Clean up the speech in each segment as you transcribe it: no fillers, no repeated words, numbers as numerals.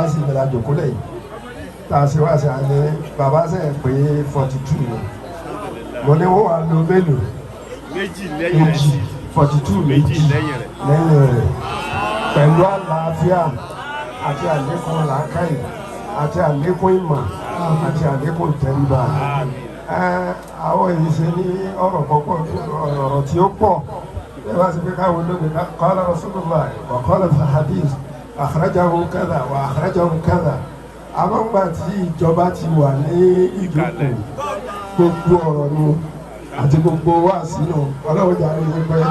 sì bẹ̀rẹ̀ àjòkó lẹ́yìn tá a ṣe wá sí àlẹ́ bàbá sẹ̀ pé 42 ni mo ní wọ́n wà lọ mélòó méjì lẹ́yìn rẹ̀ 42 méjì lẹ́yìn rẹ̀ pẹ̀lú àlàáfíà àti àlékún làákàyè àti àlékún ìmọ̀ àti àlékún ìtẹríba. Àwọn èyí ṣe ní ọ̀rọ̀ pọ̀pọ̀ ọ̀rọ̀ tí ó pọ̀ ẹ bá ti fi káwọn olóògbé qala Rasulullah wa qala fi hadith akhrajahu kadha wa akhrajahu kadha. Àwọn gbà tí ìjọba ti wà ní ìjókòó gbogbo ọ̀rọ̀ nu àti gbogbo wá sínú ọlọ́run jàre ní pẹ́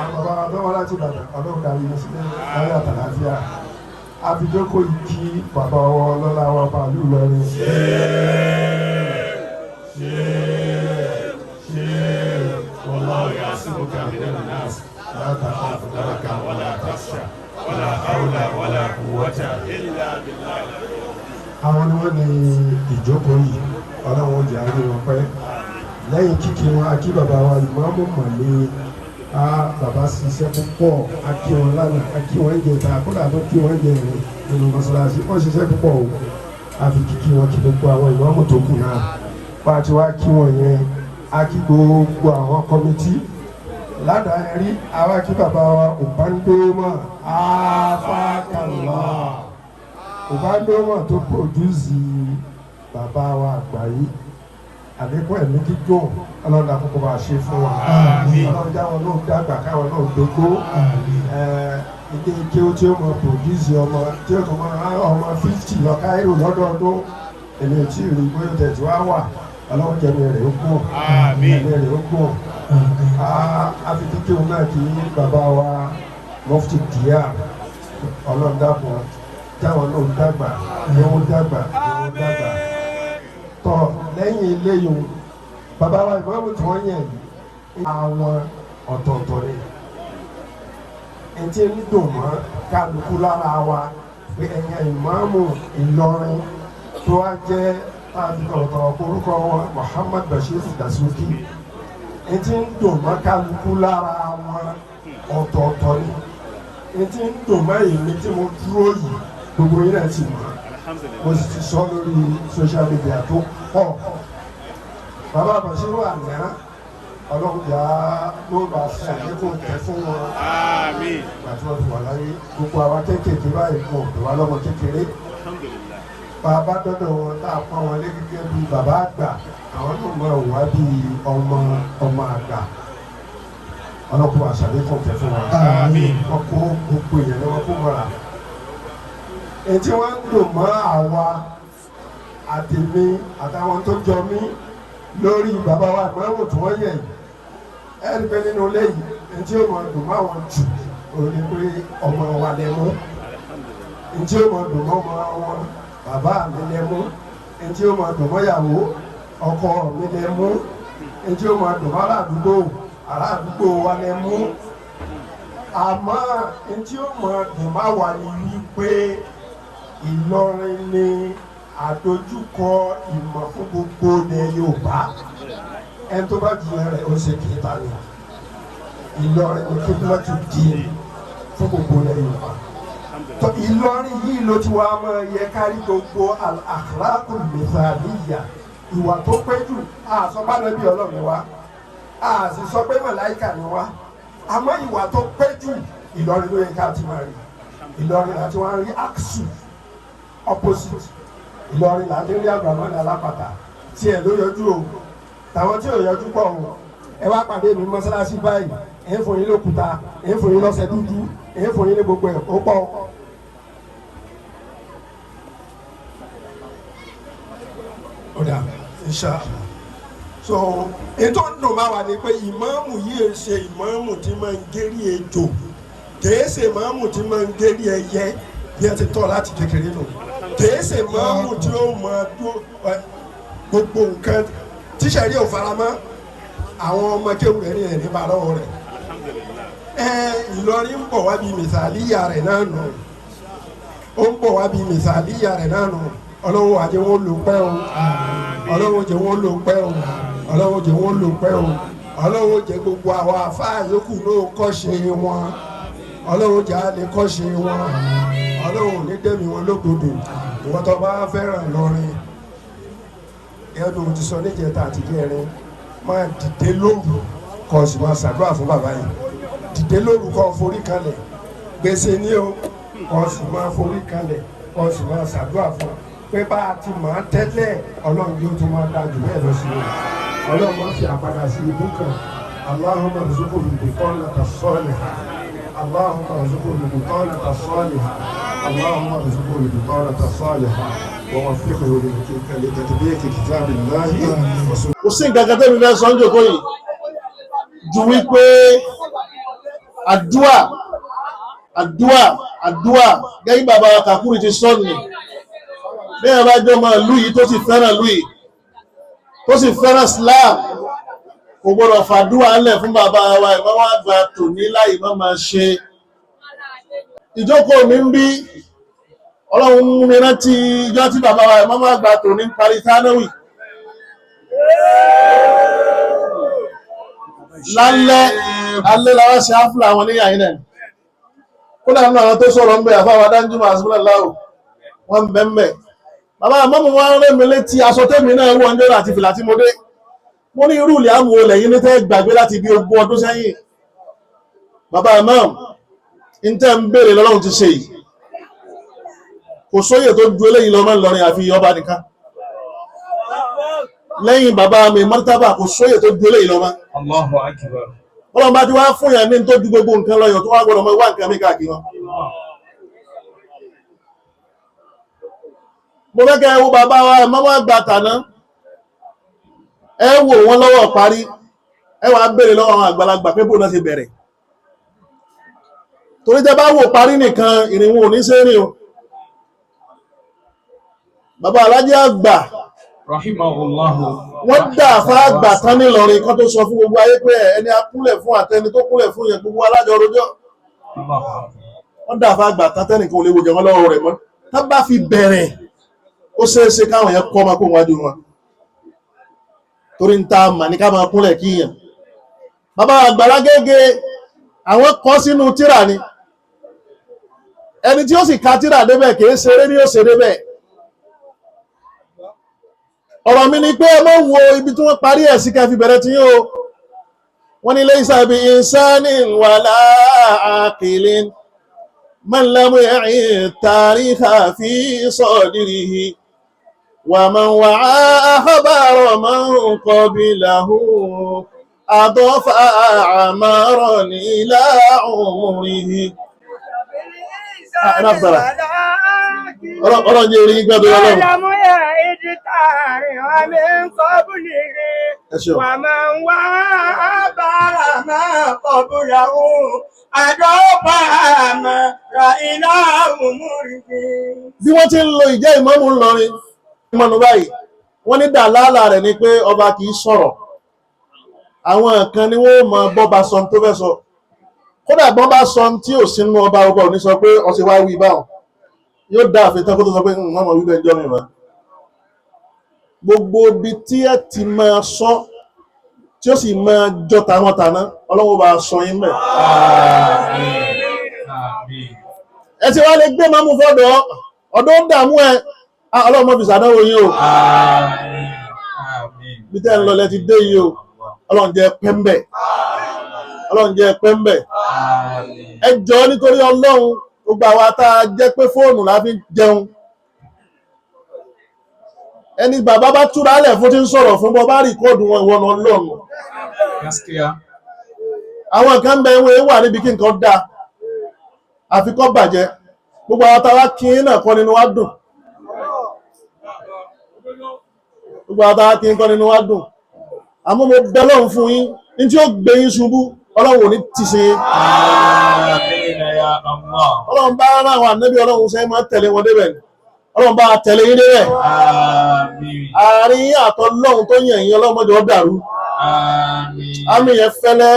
àwọn bàbá wa lọ́wọ́ láti Ìbàdàn ọlọ́run darí ní sílẹ̀ láyé àtàlàfíà àfijókòó yìí kí bàbá wọn lọ́la wa pàlú lọ́rin. والله يعصمك من الناس لا تخاف دركا ولا تخشى ولا حول ولا قوة إلا بالله. Àwọn ni wọ́n ní ìjókòó yìí ọlọ́run jàre ní pẹ́ lẹ́yìn kíkí wọn akí bàbá wa ìmáàmù mọ̀lẹ́ bàbá ṣiṣẹ́ púpọ̀ akí wọn lánàá akí wọn jẹta kódà tó kí wọn jẹ nínú mọ́ṣáláṣí wọ́n ṣiṣẹ́ púpọ̀ o àfi kíkí wọn kí gbogbo àwọn ìmáàmù tó kù náà bá a ti wá kí wọn yẹn akí gbogbo àwọn kọ́mítì ládàá rí àwa kí bàbá wa Òbándómọ̀ àfàkàlà Òbándómọ̀ tó pòdúsì bàbá wa àgbáyé àlékún ẹ̀mí gígùn ọlọ́dà kókó bá ṣe fún wa ọlọ́dà wọn náà dàgbà káwọn náà gbogbo ilé ike tí ó mọ pòdúsì ọmọ tí ó mọ ọmọ 50 lọ káírò lọ́dọọdún èmi ò tí ì rí bóyá tẹ̀tù wá wà ọlọ́run jẹ́mi rẹ̀ ó gùn ẹ̀mí rẹ̀ ó gùn afikékeré náà kí bàbá wa Mufti Díà ọlọ́dà kan táwọn náà dàgbà ni wọ́n dàgbà tọ lẹ́yìn eléyìí bàbá wa ìmáàmù tí wọ́n yàn yìí àwọn ọ̀tọ̀ọ̀tọ̀ ni ẹtí ń dùn mọ́ kálukú lára wa pé ẹ̀yàn ìmáàmù Ìlọrin tó wá jẹ́ àdìgbọ̀tọ̀ orúkọ wọn Muhammad Bashir Dasuki ẹtí ń dùn mọ́ kálukú lára wọn ọ̀tọ̀ọ̀tọ̀ ni ẹtí ń dùn mọ́ èmi tí mo dúró yìí gbogbo yín náà ti mọ̀ mo sì ti sọ lórí social media tó pọ̀ bàbá Bashiru àná ọlọ́run ló bá ṣe àlékún tẹ fún wọn àti wọn fi wà láyé gbogbo àwa kéékèèké báyìí kò pè wá lọ́mọ kékeré bàbá dọ́dọ̀ wọn tá a pọ́n wọn lé gẹ́gẹ́ bíi bàbá àgbà àwọn náà máa wà bíi ọmọ àgbà ọlọ́kùnrin àṣàlékún tẹ fún wọn wọn kó gbogbo èèyàn ni wọn kó mọ́ra ètí wọn ń dùn mọ́ àwa àtèmi àtàwọn tó jọ mí lórí bàbá wa ìmọ̀ràn tí wọ́n yẹ̀ yìí ẹ̀rí pé nínú ilé yìí ètí ó mọ̀ dùn mọ́ àwọn jù òní pé ọmọ wa lẹ mú ètí ó mọ̀ dùn mọ́ ọmọ wọn bàbá mi lẹ mú ètí ó mọ̀ dùn mọ́ ìyàwó ọkọ mi lẹ mú ètí ó mọ̀ dùn mọ́ aládùúgbò wa lẹ mú àmọ́ ètí ó mọ̀ dùn mọ́ wa ni wípé Ìlọrin ni àdójúkọ ìmọ̀ fún gbogbo ilẹ̀ Yorùbá ẹni tó bá jiyàn rẹ̀ ó ṣe kìíta ni Ìlọrin ni kí wọ́n ti di fún gbogbo ilẹ̀ Yorùbá tó Ìlọrin yìí ló ti wá mọ́ yẹ kárí gbogbo al-akhlaqul mithaliyya ìwà tó pé jù àsọpá nàbí Ọlọ́run wa àsì sọ pé màláìkà ni wa àmọ́ ìwà tó pé jù Ìlọrin ló yẹ ká ti máa rí Ìlọrin láti wá rí àkṣù opposite Ìlọrin là ń dé rí àgbàmọ́ ní alápàtà tí ẹ̀ ló yọjú o tàwọn tí ò yọjú pọ̀ o ẹ wá pàdé mi mọ́sálásí báyìí ẹ̀ ń fún yín lókúta ẹ̀ ń fún yín lọ́sẹ̀ dúdú ẹ̀ ń fún yín ní gbogbo ẹ̀ ó pọ̀. ó dà insha so ètò ń dùn máa wà ní pé ìmáàmù yìí ṣe ìmáàmù tí máa ń gérí ejò kìí ṣe ìmáàmù tí máa ń gérí ẹyẹ bí ẹ ti tọ́ láti kékeré nù kìí ṣe ìmáàmù tí ó máa dún gbogbo nǹkan tíṣẹ̀rí ò faramọ́ àwọn ọmọ kéwù rẹ̀ ní ẹ̀ní bá lọ́wọ́ rẹ̀ Ìlọrin ń bọ̀ wá bí mìsàlíyà rẹ̀ náà nù ó ń bọ̀ wá bí mìsàlíyà rẹ̀ náà nù ọlọ́wọ́ àjẹ́ wọn lò pẹ́ o ọlọ́wọ́ jẹ́ wọn lò pẹ́ o ọlọ́wọ́ jẹ́ wọn lò pẹ́ o ọlọ́wọ́ jẹ́ gbogbo àwọn àfáà yòókù náà kọ́ṣe wọn ọlọ́wọ́ jẹ́ àlè kọ́ṣe wọn ọlọ́run ní dẹ́mi wọn lógbòdò ìwọ́n tó bá fẹ́ràn lọ́rin ẹ̀ẹ́dùn ti sọ níjẹta àti kẹrin máa dìde lóru kó sì máa ṣàdúrà fún bàbá yìí dìde lóru kó forí kalẹ̀ gbèsè ní o kó sì máa forí kalẹ̀ kó sì máa ṣàdúrà fún pé bá a ti máa tẹ́lẹ̀ ọlọ́run yóò tún máa dájú bẹ́ẹ̀ lọ sí i ọlọ́run máa fi àpàdà sí ibú kan اللهم ارزقه البطانة الصالحة اللهم ارزقه البطانة الصالحة اللهم ارزقه البطانة الصالحة ووفقه لتطبيق كتاب الله وسنة. kò sí nǹkan kan tẹ́mi fẹ́ sọ ń jòkó yìí ju wípé àdúà gẹ́gẹ́ bàbá Kakuri ti sọ ní bí ẹ bá jọ máa lú yìí tó sì fẹ́ràn lú yìí tó sì fẹ́ràn Islam kò gbọ́dọ̀ fàdúà ńlẹ̀ fún bàbá wa ìmọ̀wá àgbà tòní láì má máa ṣe ìjókòó mi ń bí ọlọ́run mú mi rántí ìjọ tí bàbá wa ìmọ̀wá àgbà tòní parí tánáwì alẹ́ lára ṣe áfúlà àwọn níyà yìí náà kó dáa náà tó sọ̀rọ̀ ń bẹ̀ àfáwà Danjuma àṣìbílẹ̀láwò wọ́n bẹ̀m̀bẹ̀ bàbá àmọ́mù wọn rẹ̀ mi létí aṣọ tẹ́mi náà wọ́n jẹ́ àti fìlà tí mo dé mo ní irú ilẹ̀ àmú olè yìí ní tẹ́ gbàgbé láti bí 20 ọdún sẹ́yìn bàbá àmọ́ ń tẹ́ ń béèrè lọ́lọ́run ti ṣe yìí kò sóyè tó ju eléyìí lọ́mọ Ìlọrin àfi ọba nìkan lẹ́yìn bàbá mi mọ́tàbà kò sóyè tó ju eléyìí lọ́mọ Allahu akbar. Ọlọ́run bá ti wá fún yàn ní tó ju gbogbo nǹkan lọ́yọ̀ tó wá gbọ́dọ̀ mọ́ wá nǹkan mi káàkiri wọn. Mo fẹ́ kẹ́ ẹ wo bàbá wa ẹ̀ mọ́wọ́ àgbà tàná ẹ wò wọ́n lọ́wọ́ parí ẹ wàá béèrè lọ́wọ́ àwọn àgbàlagbà pé bó náà ṣe bẹ̀rẹ̀ torí tẹ́ bá wò parí nìkan ìrìnwó ò ní ṣe rìn o bàbá alájẹ́ àgbà Rahimahullahu. wọ́n dà fá àgbà tán ní Ìlọrin kan tó sọ fún gbogbo ayé pé ẹni akúnlẹ̀ fún àtẹni tó kúnlẹ̀ fún yẹn gbogbo alájọ rojọ́ wọ́n dà fá àgbà tán tẹ́nìkan ò lè wo jẹun lọ́wọ́ rẹ̀ mọ́ tá bá fi bẹ̀rẹ̀ ó ṣeéṣe káwọn yẹn kọ́ ọmọ kó wájú wọn torí ń ta mà ní ká máa kúnlẹ̀ kíyàn bàbá Àgbàlá Gégé àwọn kọ́ sínú tírà ni ẹni tí ó sì ka tírà débẹ̀ kìí ṣeré ní ó ṣe débẹ̀ ọ̀rọ̀ mi ni pé ẹ mọ́ wo ibi tí wọ́n parí ẹ̀ sí kẹfì bẹ̀rẹ̀ tí yóò wọ́n ní laysa bi insanin wala aqilin man lam ya'i tarikha fi sadrihi wa man wa'a akhbara man qablahu adafa a'maran ila umrihi. Ọlọ́run jẹ́ orí gbẹ́dọ̀ ọlọ́run. Bí wọ́n ti ń lo ìjẹ́ ìmámù Ìlọrin ìmọ̀nù báyìí wọ́n ní dàlálà rẹ̀ ni pé ọba kì í sọ̀rọ̀ àwọn kan ni wọ́n mọ bọ́ba sọ tó fẹ́ sọ kódà bọ́n bá sọ tí ò sínú ọba ò ní sọ pé ọ̀sẹ̀ wá wí báwọn yóò dá àfitán kó tó sọ pé wọ́n mọ̀ wípé ẹjọ́ mi mọ́ gbogbo ibi tí ẹ ti máa sọ tí ó sì máa jọ tàwọn tàná ọlọ́wọ́ bá sọ yín mẹ́. Ẹ ti wá lè gbé mámú fọ́dọ̀ ọdún ó dààmú ẹ ọlọ́run mọ́ fi sàdánwò yín o bí tẹ́ ń lọ lẹ́ ti dé yìí o ọlọ́run jẹ́ pẹ́ńbẹ̀ ọlọ́run jẹ́ pẹ́ńbẹ̀ ẹ jọ̀ọ́ nítorí ọlọ́run gbogbo àwa tá a jẹ́ pé fóònù la fi jẹun ẹni bàbá bá túra lẹ̀ fún tí ń sọ̀rọ̀ fún bọ́ bá rìkọ́ọ̀dù wọn ìwọ̀n ọlọ́run àwọn nǹkan bẹ wọ́n wà níbi kí nǹkan dáa àfikọ́ bàjẹ́ gbogbo àwọn tàwa kí náà kọ́ nínú wa dùn gbogbo àwọn tàwa kí ń kọ́ nínú wa dùn àmọ́ mo bẹ lọ́run fún yín ní tí ó gbé yín ṣubú ọlọ́run ò ní ti ṣe ọlọ́run bá rán àwọn ànábì ọlọ́run sẹ́yìn máa tẹ̀lé wọn débẹ̀ ọlọ́run bá tẹ̀lé yín débẹ̀ àárín àtọ́ lọ́run tó yàn yín ọlọ́mọdé ó dàrú àmì yẹn fẹ́lẹ́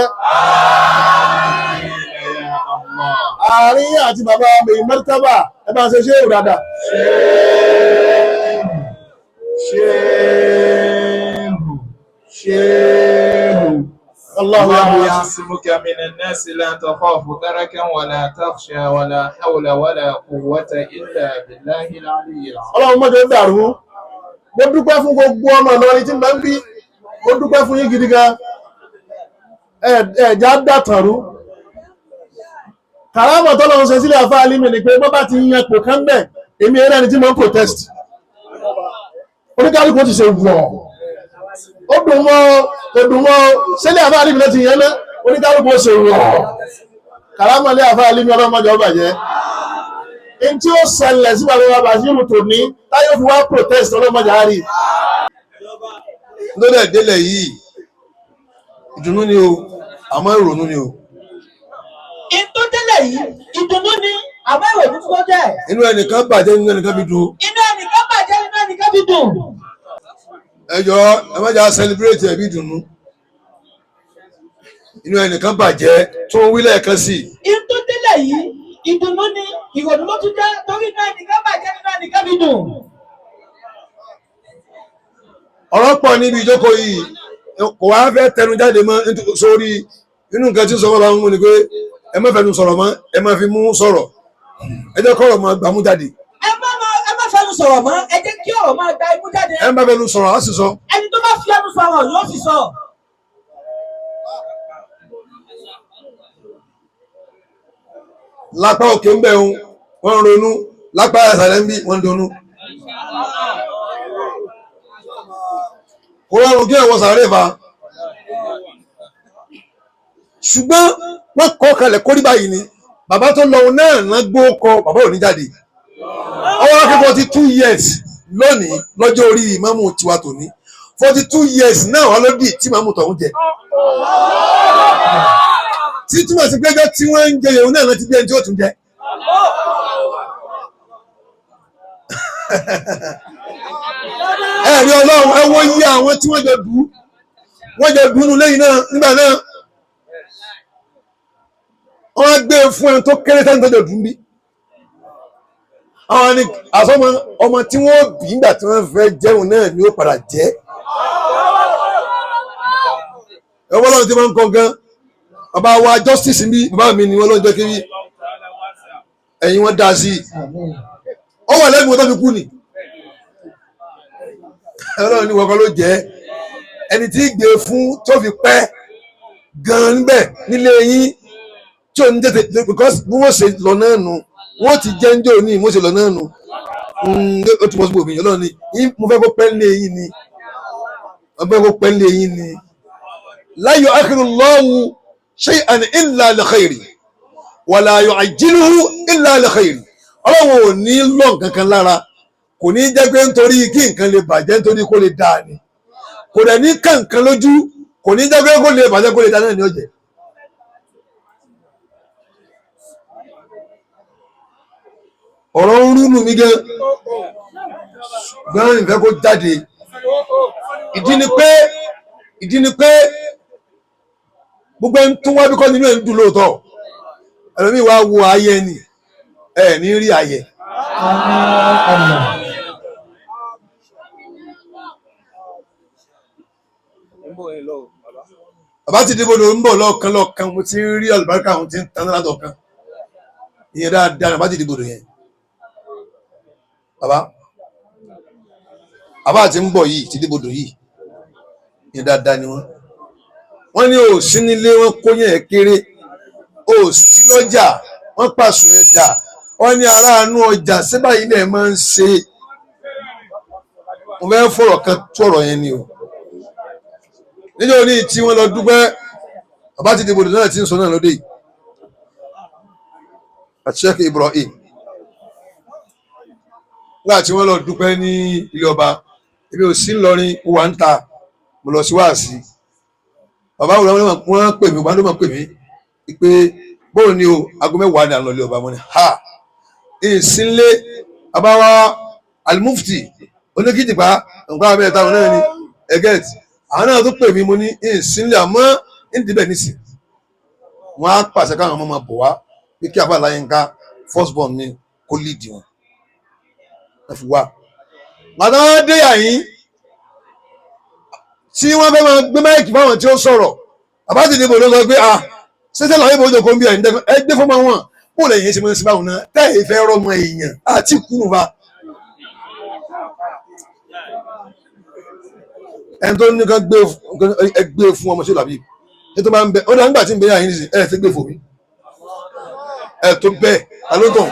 àárín àti bàbá mi mẹ́tàbà ẹ bá ń ṣe ṣé ìrádà الله يعصمك من الناس لا تخاف دركا ولا تخشى ولا حول ولا قوة إلا بالله العلي العظيم. Ọlọ́run mọ́jọ́ dàrú. Mo dúpẹ́ fún gbogbo ọmọ Ìlọrin tí ń bẹ ń bí. Mo dúpẹ́ fún yín gidi gan. Ẹ̀já dàtàrú. Kàrámọ̀ tọ́lọ́run ṣe sílẹ̀ àfáà Alimi ni pé bọ́ bá ti yan pò kán bẹ̀, èmi ẹ̀rẹ́ ni tí mo ń protest. Oníkálùkù ti ṣe wọ̀. Ó dùn mọ́ sílẹ̀ àfáà Alimi láti yẹn náà, oníkálùkù ó ṣe wọ̀. Kàrámọ̀ lé àfáà Alimi ọlọ́mọdé ọba jẹ́. In tí ó ṣẹlẹ̀ sí bàbá Bàṣírù tò ní, táyé fi wá protest ọlọ́mọdé àárí. Lórí ẹ̀dẹ́lẹ̀ yìí, ìdùnnú ni o, àmọ́ ìrònú ni o. Ìtò délẹ̀ yìí, ìdùnnú ni àmọ́ ìrònú tó jẹ́. Inú ẹnìkan bàjẹ́, inú ẹnìkan fi dùn. Inú ẹnìkan bàjẹ́, inú ẹnìkan fi dùn. Ẹ jọ̀ọ́, ẹ má jà celebrate ẹ̀bí ìdùnnú. Inú ẹnìkan bàjẹ́ tó ń wí lẹ́ẹ̀kan sí. Ìtò délẹ̀ yìí, ìdùnnú ni ìrònú ló tún jẹ́ torí inú ẹnìkan bàjẹ́, inú ẹnìkan fi dùn. Ọ̀rọ̀ pọ̀ níbi ìjókòó yìí, kò wá fẹ́ tẹnu jáde mọ́ sórí inú nǹkan tí sọ̀rọ̀ bá ń mú ni pé ẹ má fẹnu sọ̀rọ̀ mọ́, ẹ má fi mú sọ̀rọ̀. Ẹ jẹ́ kọ́rọ̀ máa gbàmú jáde. Ẹ má fẹnu sọ̀rọ̀ mọ́, ẹ jẹ́ kí ọ̀rọ̀ máa gba imú jáde. Ẹ má fẹnu sọ̀rọ̀, á sì sọ. Ẹni tó bá fi ẹnu sọ̀rọ̀ yóò sì sọ. Lápá òkè ń bẹ̀ wọ́n ń ronú, lápá ìsàlẹ̀ ń bí wọ́n ń donú. Kò rọrùn kí ẹ̀wọ̀n sàárè fa. Ṣùgbọ́n wọ́n kọ́ kalẹ̀ kórí báyìí ni bàbá tó lọ náà ná gbó kọ bàbá ò ní jáde. Ọwọ́ akẹ́kọ̀ọ́ 42 years lónìí lọ́jọ́ orí ìmáàmù tiwa tòní 42 years náà wà lódì tí ìmáàmù tọ̀hún jẹ. Tí túmọ̀ sí gbẹ́jọ́ tí wọ́n ń jẹ yòówù náà láti bí ẹni tí ó tún jẹ. Ẹ̀rí Ọlọ́run ẹ wo iye àwọn tí wọ́n jẹ dùn nù lẹ́yìn náà nígbà náà. Wọ́n á gbé fún ẹni tó kéré tẹ́ni tó jẹ dùn bí. Àwọn ni àsọmọ ọmọ tí wọ́n bí nígbà tí wọ́n fẹ́ jẹun náà ni ó padà jẹ́. Ẹ wọ́n lọ́run tí wọ́n ń kọ́ gan. Bàbá wa justice bí bàbá mi ni wọ́n lọ́jọ́ kiri. Ẹ̀yin wọ́n dá sí i. Ó wà lẹ́nu wọn tó fi kú ni. Ọlọ́run ní wọ́kọ́ ló jẹ́ ẹni tí gbé fún tó fi pẹ́ gan-an níbẹ̀ nílé yín tí ò ní tètè because bí wọ́n ṣe lọ náà nù wọ́n ti jẹ́ ń jò ní mo ṣe lọ náà nù ó ti mọ̀ sí òbí Ọlọ́run ní mo fẹ́ kó pẹ́ nílé yín ni mo fẹ́ kó pẹ́ nílé yín ni la yu'akhirullahu shay'an illa li khayri wa la yu'ajjiluhu illa li khayri. Ọlọ́run ò ní lọ́ nǹkan kan lára. Kò ní jẹ́ pé nítorí kí nǹkan lè bàjẹ́ nítorí kó lè dáa ni. Kò dẹ̀ ní kànkan lójú, kò ní jẹ́ pé kó lè bàjẹ́ kó lè dáa náà ní ọ̀jẹ̀. Ọ̀rọ̀ ń rúnú mi gan. Gbọ́n ìfẹ́ kó jáde. Ìdí ni pé gbogbo ẹni tó wá bí kọ́ nínú ẹ̀ ń dùn lóòótọ́. Ẹlòmíì wá wo ayé ni, ẹ̀ ní rí ayé. Bàbá ti dìbò ló ń bọ̀ lọ́ọ̀kan mo ti ń rí àlùbáríkà àwọn tí ń tan náà látọ̀kan ìyẹn dáadáa bàbá ti dìbò yẹn bàbá àti ń bọ̀ yìí ti dìbò yìí ìyẹn dáadáa ni wọ́n ní ò sí nílé wọn kó yẹn kéré ò sí lọ́jà wọ́n pàṣẹ ẹ̀dà wọ́n ní aráàánú ọjà síbà yìí náà máa ń ṣe mo fẹ́ fọ̀rọ̀ kan tó ọ̀rọ̀ yẹn ni o níjọ́ ní tí wọ́n lọ dúpẹ́ bàbá ti dìbò náà tí ń sọ náà lóde yìí Sheikh Ibrahim nígbà tí wọ́n lọ dúpẹ́ ní ilé ọba ebi ò sí ńlọrin wà ń ta mo lọ sí wáàsí bàbá wọn pè mí wọn ló mọ̀ pè mí pé bóun ni o aago mẹ́wàá ni à ń lọ ilé ọba mo ní ha ìsínlé àbáwá alimufti oníkìtìpá nǹkan abẹ́rẹ́ táwọn náà ní ẹgẹ́tì àwọn náà tó pè mí mo ní ìsínlẹ̀ àmọ́ ìdíbẹ̀ nísìn wọ́n á pàṣẹ káwọn ọmọ máa bọ̀ wá pé kí àbá Láyínká first born mi kó líìdì wọn ẹ fi wá. màtá wọn dé àyín tí wọ́n fẹ́ máa gbé máìkì fáwọn tí ó sọ̀rọ̀ àbájáde ìbò ló sọ pé ṣẹṣẹ làwọn ìbò òjòkó ń bí ẹgbẹ́ fọmọ wọn kó lè yẹn ṣe mọ́ sí báwọn náà tẹ́ ìfẹ́ rọmọ èèyàn àti kúrú fa. ẹni tó ní kan gbé fún ọmọ sí làbí ẹ tó máa ń bẹ ó dá nígbà tí ń bẹ yà yín nìsín ẹ ti gbé fòmí ẹ tó bẹ́ẹ̀ alótàn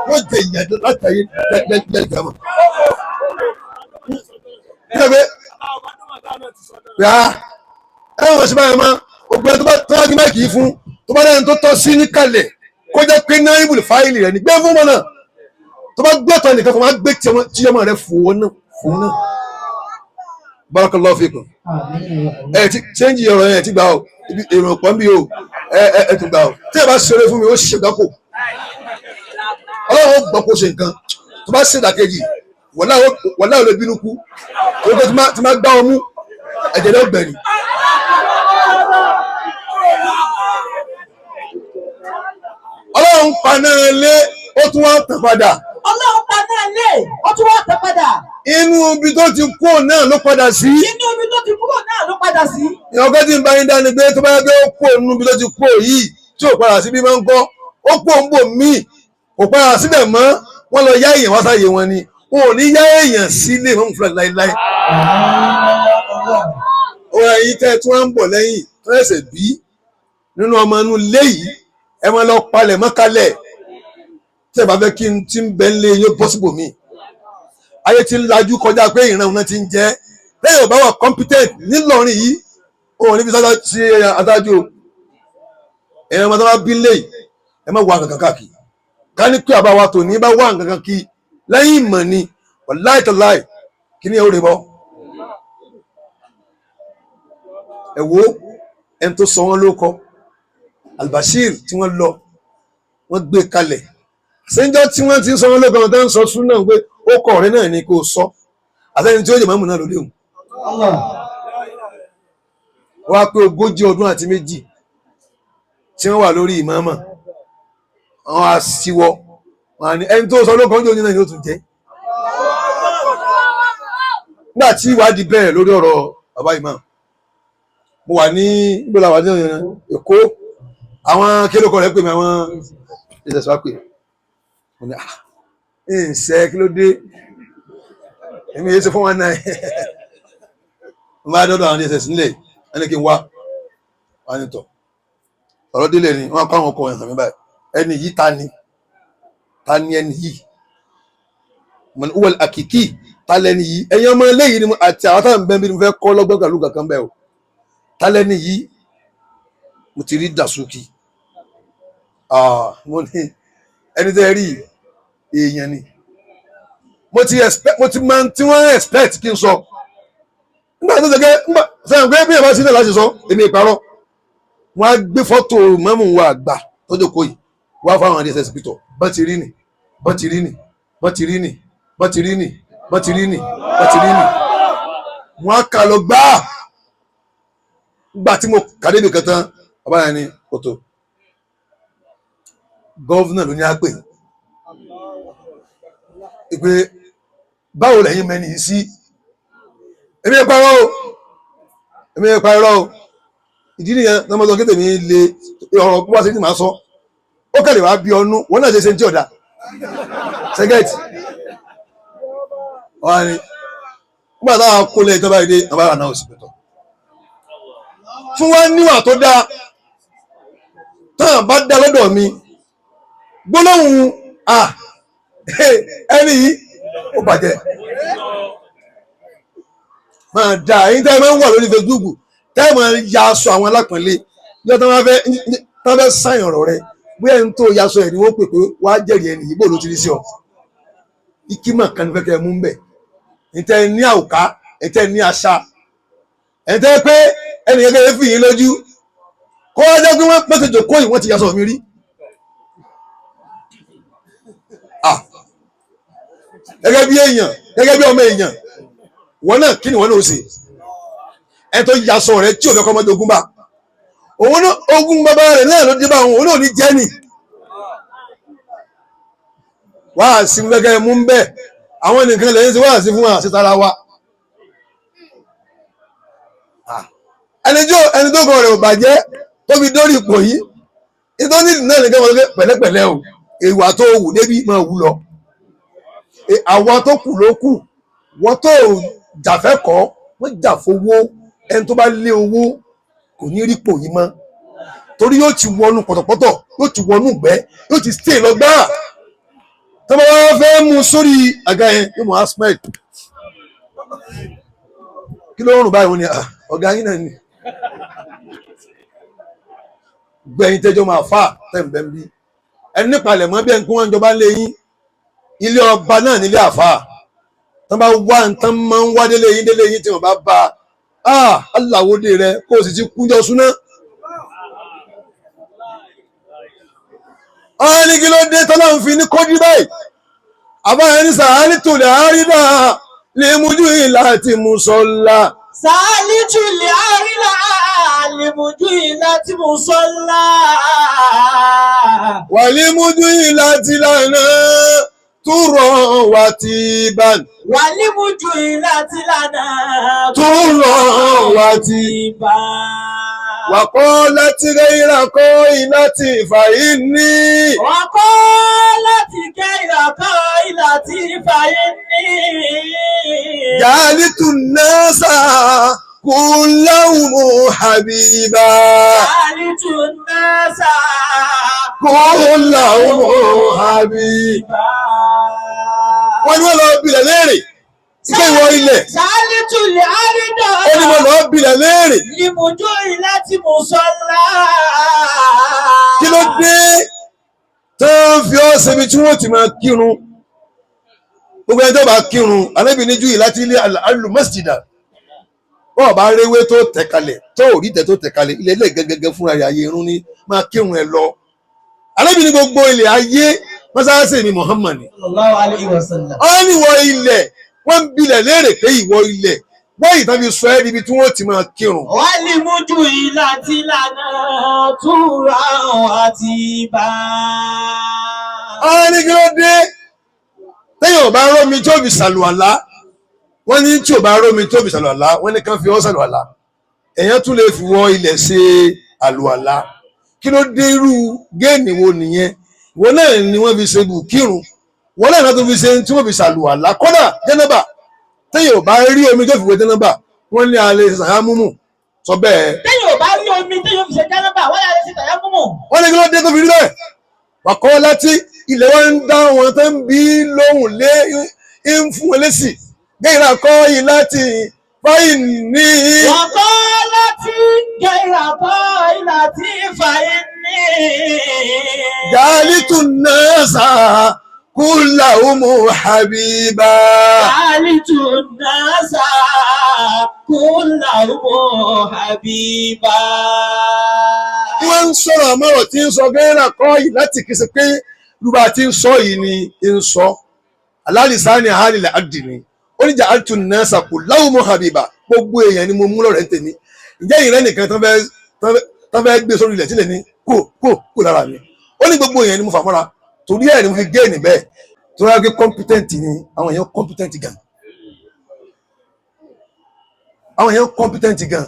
wọ́n jẹ ìyàjọ láti ayé lẹ́gbẹ̀ẹ́ mọ́. ẹ̀wọ̀n ṣe báyìí máa ògbẹ́ tó bá tọ́jú máìkì yìí fún tó bá dẹ́ni tó tọ́ sí níkàlẹ̀ kó jẹ́ pé náà ibùdó fáìlì rẹ̀ ní gbé fún wọn náà tó bá gbọ́tọ̀ nìkan kó máa gbé tí ọmọ rẹ̀ fún náà. Barakallahu fikum. Ẹ ti ṣéǹjì ọ̀rọ̀ yẹn ti gbà ọ́ èrò ọ̀pọ̀ ń bí o ẹ ti gbà ọ́ tí ẹ bá ṣeré fún mi ó ṣe gbáko ọlọ́run gbọ́ kó ṣe nǹkan tó bá ṣe ìdàkejì wọ́lá ò lè bínú kú orúkọ tí máa gbá ọmú ẹ̀jẹ̀ ló gbẹ̀rì. ọlọ́run paná lé ó tún wá tàn padà. Ọlọ́run paná lé ó tún wá tàn padà. Inú ibi tó ti kú náà ló padà sí. Inú ibi tó ti kú náà ló padà sí. ìyọ̀kẹ́ tí ń bá yín dání pé tó bá yẹ pé ó kú nínú ibi tó ti kú yìí tí ò padà sí bí máa ń kọ́ ó kú òun bò míì kò padà síbẹ̀ mọ́ wọ́n lọ yá èèyàn wá sáyé wọn ni wọn ò ní yá èèyàn sílé mọ́ fúlẹ̀ láéláé. ọ̀rọ̀ ẹ̀yin tẹ́ tí wọ́n ń bọ̀ lẹ́yìn tó ẹ̀sẹ̀ bí nínú ọmọ inú ilé yìí ẹ máa lọ palẹ̀ mọ́kálẹ̀ tí ẹ bá fẹ́ kí n ti ń bẹ́ ń lé yóò bọ́ síbò míì. ayé ti ń lajú kọjá pé ìran òun ti ń jẹ́ lẹ́yìn ò bá wà competent nílọrin yìí òun níbi sábà sí adájọ́ ẹ̀rọ ọmọdé wa bí lé ẹ má wà kankan káàkiri ká ní pé àbá wa tò ní bá wà kankan kí lẹ́yìn ìmọ̀ ni wàláì tàláì kí ni ẹ ó rè bọ́. ẹ wo ẹni tó sọ wọn ló kọ Albashir tí wọ́n lọ wọ́n gbé kalẹ̀ sẹ́ńjọ́ tí wọ́n ti ń sọ wọn ló kọ tó ń sọ sún náà pé ó kọ̀ ọ̀rẹ́ náà ni kò sọ àtẹni tí ó yẹ mọ́mù náà lóde òun. wọ́n á pé 40 ọdún àti méjì tí wọ́n wà lórí ìmáàmà wọ́n á síwọ́ wọ́n á ní ẹni tó sọ ló kàn jẹ́ òní náà ni ó tún jẹ́. nígbà tí ìwádìí bẹ̀rẹ̀ lórí ọ̀rọ̀ bàbá ìmáàmù mo wà ní ìgbọ́lá wà ní Èkó àwọn kílókọ̀ rẹ̀ pè mí àwọn ìṣẹ̀ṣẹ̀ wá pè mo ní ṣe kí ló dé èmi yéé ṣe fún wọn náà mo máa dọ́dọ̀ àwọn ìṣẹ̀ṣẹ̀ nílẹ̀ ẹni kí n wá wá ní tọ̀ ọ̀rọ̀ délé ni wọ́n kọ́ àwọn ọkọ̀ ẹ̀hàn mi báyìí ẹni yìí ta ni ẹni yìí mo ní wọ́n àkìkí ta lẹni yìí ẹ̀yin ọmọ eléyìí ni àti àwọn táwọn bẹ́ẹ̀ bí mo fẹ́ kọ́ lọ́gbọ́n kàlú kankan bẹ́ẹ̀ o ta lẹni yìí mo ti rí Dasuki mo ní ẹni tẹ́ rí èèyàn ni mo ti máa tí wọ́n expect kí n sọ nígbà tó ṣe sẹ́yìn pé bí ẹ̀ bá sílẹ̀ láti sọ èmi ìparọ́ wọ́n á gbé fọ́tò mọ́mù wa àgbà tọ́jú kò yìí wá fáwọn DSS pítọ̀ bọ́n ti rí nì wọ́n á kà lọ gbáà gbà tí mo kàdé ibì kan tán bàbá yẹn ní kòtò gọ́vnà ló ní á pè pé báwo lẹ́yìn mẹ́ni yìí sí èmi ẹ̀ parọ́ o ìdí nìyẹn ní ọmọ sọ kí tèmi lè ọ̀rọ̀ púpọ̀ sí ní màá sọ ó kẹ̀lé wá bí ọnú wọn náà ṣe tí ọ̀dà sẹ́gẹ̀tì wọ́n ní nígbà táwọn kó lẹ́yìn tó bá dé àwọn ará náà ò sì pẹ̀tọ̀ fún wa níwà tó dáa táwọn bá dá lọ́dọ̀ mi gbólóhùn ẹni yìí ó bàjẹ́ máa dá ẹ̀yin tẹ́ ẹ máa ń wà lórí Facebook tẹ́ ẹ máa ya aṣọ àwọn alápọ̀nlé yóò tán fẹ́ sáyìn ọ̀rọ̀ rẹ bí ẹni tó ya aṣọ ẹ̀ ni wọ́n pè pé wá jẹ́rìí ẹni yìí bó ló ti rí sí ọ ikímọ̀ kan ní fẹ́ kẹ́ ẹ mú ń bẹ̀ ẹ̀tẹ́ ní àwùká ẹ̀tẹ́ ní àṣà ẹ̀tẹ́ pé ẹni gẹ́gẹ́ fi yín lójú kó wá jẹ́ pé wọ́n pèsè jòkó yìí wọ́n ti ya aṣọ mi rí gẹ́gẹ́ bí èèyàn gẹ́gẹ́ bí ọmọ èèyàn wọn náà kí ni wọn náà ṣe ẹ tó yasọ rẹ tí òfin ọmọdé ogun bá òun náà ogun bàbá rẹ náà ló dé bá òun náà ní jẹ́ nì wá sí gẹ́gẹ́ mú ń bẹ́ẹ̀ àwọn nìkan lẹ́yìn tí wá sí fún wa sí tara wa ẹni tó kọ rẹ̀ ò bàjẹ́ tó fi dórí ipò yìí nítorí náà nìkan wọ́n lé pẹ̀lẹ́pẹ̀lẹ́ o ìwà tó wù débi máa wù lọ àwọn tó kù ló kù wọ́n tó jàfẹ́kọ̀ọ́ wọ́n jà fowó ẹni tó bá lé owó kò ní rí pò yìí mọ́ torí yóò ti wọnú pọ̀tọ̀pọ̀tọ̀ yóò ti wọnú ìgbẹ́ yóò ti stay lọ́gbà tó bá wọ́n fẹ́ mú sórí àga yẹn yóò mọ̀ asmed kí ló ń rùn báyìí wọ́n ní ọ̀gá yín náà ni gbẹ̀yìn tẹ́jọ́ máa fà tẹ̀m̀bẹ̀ ń bí ẹni nípalẹ̀ mọ́ bí ẹni kí wọ́n jọba lé yín ilé ọba náà nílé àfà tán bá wá nǹkan máa ń wá délé yín tí wọ́n bá bá aláwòdè rẹ kó o sì ti kúnjọ súná. ọ̀hún ní kí ló dé tọ́lá ń fi ní kójú báyìí àbáyé ní sàárì tó lè àrídà lè mójú ìlà àti mùsọ̀lá. sàálì tún lè àrídà lè mójú ìlà àti mùsọ̀lá. wà lè mójú ìlà àti lànà túrọ̀ wà tí bá. wà lè mójú ìlà àti lànà túrọ̀ wà tí bá. وقالت غير قائلة فإني وقالت غير قائلة فإني جعلت الناس كلهم حبيبا جعلت الناس كلهم حبيبا wọ́n ní wọ́n lọ bilẹ̀ léèrè ike ìwọ ilẹ̀ sàálì tún lè àrídà ó ní wọ́n lọ bilẹ̀ léèrè ìmùjú ìlà tí mo sọ ńlá. kí ló dé tó ń fi ọ́ ṣebí tí wọ́n ti máa kírun gbogbo ẹni tó bá kírun Ànábì ní júù láti ilé alù masjida wọ́n bá réwé tó tẹ̀kalẹ̀ tó rí tẹ̀ tó tẹ̀kalẹ̀ ilẹ̀ ilẹ̀ gẹ́gẹ́gẹ́ fúnra rẹ̀ ayé irun ní máa kírun ẹ̀ lọ Ànábì ní gbogbo ilẹ̀ ayé mọ́sáàsì mi Muhammad sallallahu alaihi wasallam. ọ́ ní wọ ilẹ̀ wọ́n ń bilẹ̀ léèrè pé ìwọ ilẹ̀ wọ́n ìtàn fi sọ ẹ́ níbi tí wọ́n ti máa kírun. wọ́n lè mójú ìlà tí lànà túra àti bá. ọ́ ní kí ló dé téèyàn ò bá rómi tí ó fi ṣàlùwàlá wọ́n ní tí ò bá rómi tí ó fi ṣàlùwàlá wọ́n ní kàn fi ọ́ ṣàlùwàlá èèyàn tún lè fi wọ ilẹ̀ ṣe àlùwàlá kí ló dé irú géènì wo nìyẹn ìwọ náà ni wọ́n fi ṣe bù kírun wọ́n náà tó fi ṣe tí wọ́n fi ṣàlùwàlá kódà jẹ́nẹ́bà téèyàn ò bá rí omi tó fi wé jẹ́nẹ́bà wọ́n ní alẹ́ ṣàyámúmù sọ bẹ́ẹ̀. téèyàn ò bá rí omi téèyàn fi ṣe jẹ́nẹ́bà wọ́n yà lè ṣe ṣàyámúmù. wọ́n ní kí ló dé tó fi rí bẹ́ẹ̀ wàkọ́ láti ilẹ̀ wọn ń dá wọn tó ń bí lóhùn lé ń fún wọn lésì gẹ́gẹ́ kọ́ yìí láti fáyìn ní. wàkọ́ láti gẹ́gẹ́ kọ́ yìí láti fáyìn ní. jàlítù náà sà kúlà umu habiba. jàlítù náà sà kúlà umu habiba. wọ́n ń sọ̀rọ̀ àmọ́rọ̀ tí ń sọ gẹ́gẹ́ kọ́ yìí láti kìí ṣe pé lùbà tí ń sọ yìí ni ń sọ alálìsáni àhálìlẹ̀ àdì ni ó ní jàlítù náà sà kúlà umu habiba gbogbo èèyàn ni mo mú lọ́rẹ̀ ń tèmi ǹjẹ́ ìrẹ́ nìkan tán fẹ́ gbé sórí ilẹ̀ sílẹ̀ ní kó lára mi ó ní gbogbo èèyàn ni mo fà mọ́ra torí ẹ̀ ni mo fi gé ní bẹ́ẹ̀ tó rárá pé competent ni àwọn èèyàn competent gan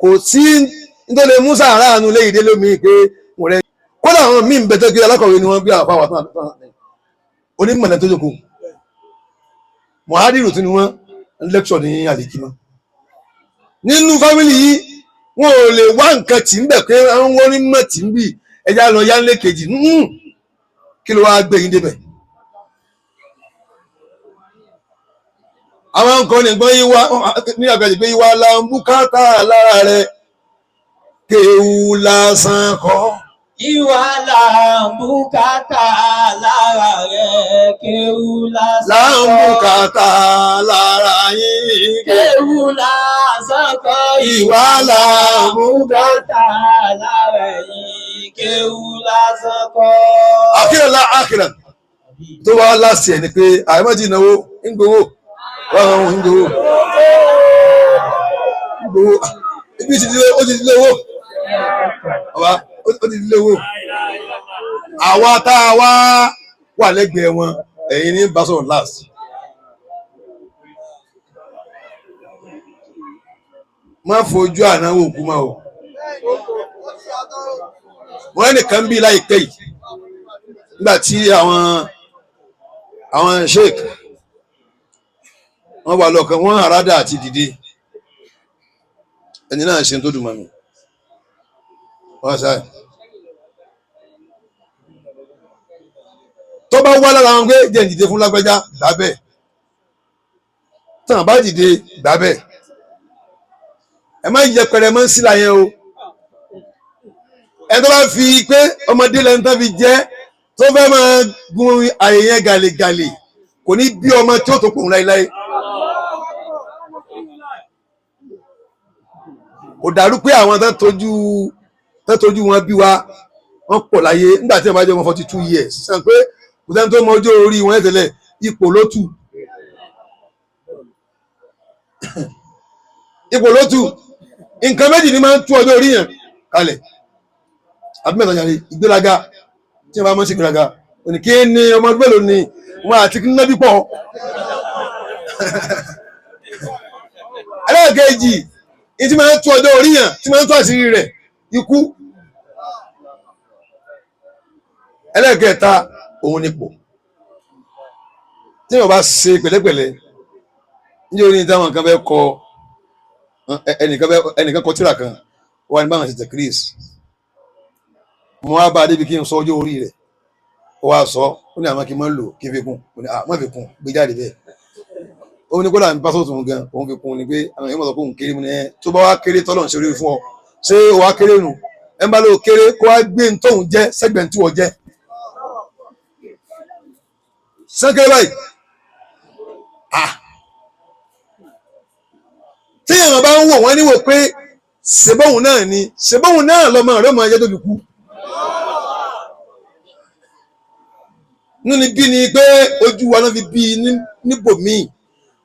kò sí nítorí musa aráàánú lé ìdílé mi pé mo rẹ kódà àwọn míì ń bẹ tó kí alákọ̀wé ni wọ́n gbé àwọn àpá onímọ̀lẹ́ tó jókòó mohadiru tún ni wọ́n lecture ní àlèkímọ́ nínú fámìlì yìí wọn ò lè wá nǹkan tí ń bẹ̀ pé àwọn wọ́n ní mọ̀ tí ń bì ẹja lọ yá nílé kejì kí ló wáá gbé yín débẹ̀. àwọn nǹkan nìgbọ́n yí wá ní àgbàjì pé yí wá làǹbùkátà lára rẹ̀ kéwù lásán kọ́. ìwà làǹbùkátà lára rẹ̀ kéwù lásán kọ́. làǹbùkátà lára yín kéwù lásán kọ́. ìwà làǹbùkátà lára yín kéwù lásán kọ́. àkìrẹ̀ tó wá láti ẹ̀ ni pé àìmọ́jì ìnáwó ń gbowó wọ́n ń gbowó ibi ó ti dilé owó ọba ó ti dilé owó àwa tá a wá wà lẹ́gbẹ̀ẹ́ wọn ẹ̀yin ní bá sọ̀rọ̀ last má fojú ànáwó òkú mọ́ o. wọ́n nìkan bí láìpẹ́ yìí nígbà tí àwọn sheik wọ́n wà lọ́kàn wọ́n àràdà àti dìde ẹni náà ṣe tó dùn mọ́ mi wọ́n sáré tó bá wá lára wọn pé jẹ́ dìde fún lágbájá lábẹ́ tàn bá dìde lábẹ́ ẹ má yẹpẹrẹ mọ́ sílá yẹn o ẹ tó bá fi pé ọmọdé lẹ́nu tó fi jẹ́ tó fẹ́ máa gun àyè yẹn gàlégàlé kò ní bí ọmọ tí ó tó pòun láéláé kò dàrú pé àwọn tó tójú wọn bí wa wọn pọ̀ láyé nígbà tí wọ́n bá jẹ́ wọn 42 years sàn pé kò sẹ́ni tó mọ ọjọ́ orí wọn tẹ́lẹ̀ ipò ló tù nǹkan méjì ni máa ń tú ọjọ́ orí yẹn kalẹ̀ àbí mẹ́ta yàrá ìgbéraga tí wọ́n bá mọ́ sí ìgbéraga òní kí ni ọmọ ọdún mélòó ni wọn àti kí nábì pọ̀ ẹlẹ́ẹ̀kejì ní tí máa ń tú ọjọ́ orí yẹn tí máa ń tú àṣírí rẹ̀ ikú ẹlẹ́ẹ̀kẹta òun nípò tí wọ́n bá ṣe pẹ̀lẹ́pẹ̀lẹ́ ní orí ní táwọn kan fẹ́ kọ ẹnìkan kọ tírà kan wà ní báwọn ṣe tẹ̀ Chris mo wá bá a débi kí n sọ ọjọ́ orí rẹ̀ ó wá sọ ó ní àwọn kí n máa lò kí n fi kún ó ní má fi kún gbé jáde bẹ́ẹ̀ ó ní kódà ní pásítọ̀ tún gan òun fi kún ni pé àwọn èèyàn mọ̀ sọ pé òun kéré mu ní ẹ tó bá wá kéré tọ́lọ̀ ń ṣe orí fún ọ ṣé ó wá kéré nù ẹ bá lò kéré kó wá gbé ní tóun jẹ́ sẹ́gbẹ̀ẹ́ tí wọ́n jẹ́ sẹ́kẹ́ báyìí tí èèyàn bá ń wò wọ́n níwò pé ṣèbóhùn náà ni ṣèbóhùn náà lọ́mọ rẹ̀ mọ ẹjẹ́ tó fi kú nínú bí ni pé ojú wa náà fi bí níbòmíì